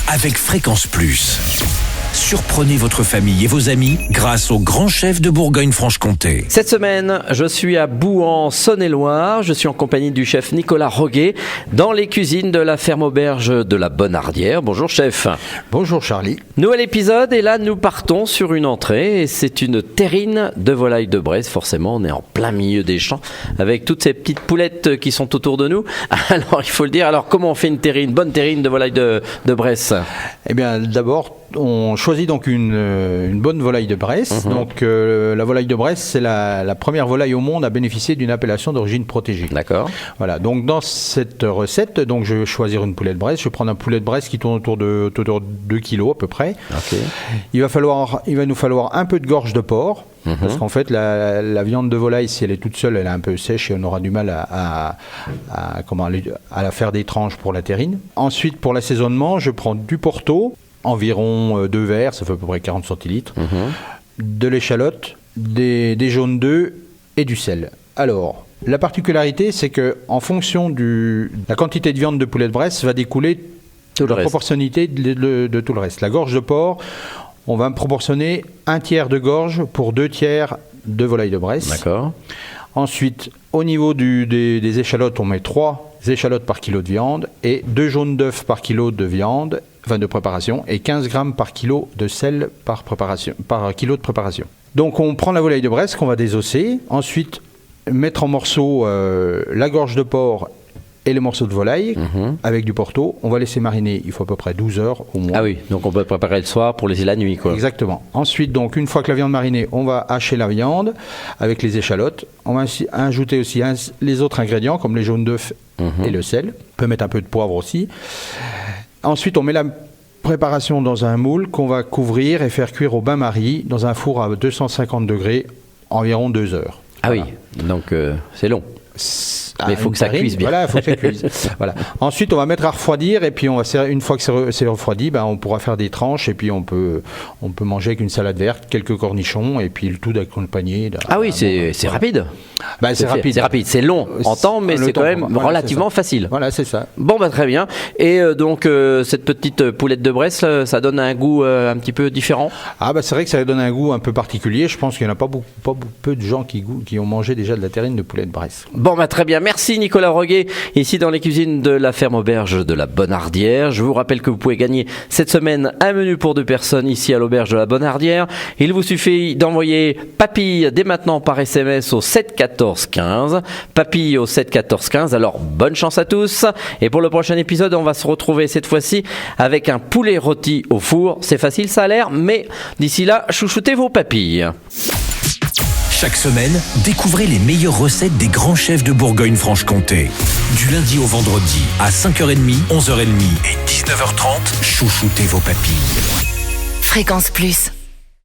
avec Fréquence Plus. Surprenez votre famille et vos amis grâce au grand chef de Bourgogne-Franche-Comté. Cette semaine, je suis à Bouan, Saône-et-Loire. Je suis en compagnie du chef Nicolas Roguet dans les cuisines de la ferme auberge de la Bonardière. Bonjour chef. Bonjour Charlie. Nouvel épisode et là nous partons sur une entrée et c'est une terrine de volaille de Bresse. Forcément, on est en plein milieu des champs avec toutes ces petites poulettes qui sont autour de nous. Alors il faut le dire, alors comment on fait une bonne terrine de volaille de Bresse? Eh bien d'abord, on choisit donc une bonne volaille de Bresse. Donc la volaille de Bresse, c'est la première volaille au monde à bénéficier d'une appellation d'origine protégée. D'accord. Voilà. Donc dans cette recette, donc je vais choisir une poulet de Bresse. Je vais prendre un poulet de Bresse qui tourne autour de 2 kilos à peu près. Okay. Il va nous falloir un peu de gorge de porc. Parce qu'en fait, la viande de volaille, si elle est toute seule, elle est un peu sèche et on aura du mal à la faire des tranches pour la terrine. Ensuite, pour l'assaisonnement, je prends du Porto, environ 2 verres, ça fait à peu près 40 centilitres, de l'échalote, des jaunes d'œufs et du sel. Alors, la particularité, c'est qu'en fonction de la quantité de viande de poulet de Bresse, va découler la proportionnalité de tout le reste. La gorge de porc, on va proportionner 1/3 de gorge pour 2/3 de volaille de Bresse. D'accord. Ensuite, au niveau des échalotes, on met 3 échalotes par kilo de viande et 2 jaunes d'œufs par kilo de viande, enfin de préparation, et 15 grammes par kilo de sel par kilo de préparation. Donc on prend la volaille de Bresse qu'on va désosser, ensuite mettre en morceaux la gorge de porc et les morceaux de volaille avec du Porto. On va laisser mariner, il faut à peu près 12 heures au moins. Ah oui, donc on peut préparer le soir pour laisser la nuit, quoi. Exactement. Ensuite, donc, une fois que la viande marinée, on va hacher la viande avec les échalotes. On va ajouter aussi les autres ingrédients comme les jaunes d'œufs et le sel. On peut mettre un peu de poivre aussi. Ensuite, on met la préparation dans un moule qu'on va couvrir et faire cuire au bain-marie dans un four à 250 degrés environ 2 heures. Ah voilà. Oui, donc c'est long. Mais il faut que ça cuise bien. Voilà, il faut que ça cuise. Voilà. Ensuite, on va mettre à refroidir et puis une fois que c'est refroidi, on pourra faire des tranches et puis on peut manger avec une salade verte, quelques cornichons et puis le tout accompagné. Ah oui, c'est rapide. C'est rapide. C'est rapide, c'est long en temps, mais c'est quand même relativement facile. Voilà, c'est ça. Bon, très bien. Et donc, cette petite poulette de Bresse, ça donne un goût un petit peu différent. Ah c'est vrai que ça donne un goût un peu particulier. Je pense qu'il n'y en a pas peu de gens qui ont mangé déjà de la terrine de poulet de Bresse. Bon, très bien. Merci Nicolas Roguet, ici dans les cuisines de la ferme auberge de la Bonardière. Je vous rappelle que vous pouvez gagner cette semaine un menu pour 2 personnes ici à l'auberge de la Bonardière. Il vous suffit d'envoyer papille dès maintenant par SMS au 7 14 15. Papille au 7 14 15. Alors bonne chance à tous. Et pour le prochain épisode, on va se retrouver cette fois-ci avec un poulet rôti au four. C'est facile, ça a l'air, mais d'ici là, chouchoutez vos papilles. Chaque semaine, découvrez les meilleures recettes des grands chefs de Bourgogne-Franche-Comté. Du lundi au vendredi, à 5h30, 11h30 et 19h30, chouchoutez vos papilles. Fréquence Plus.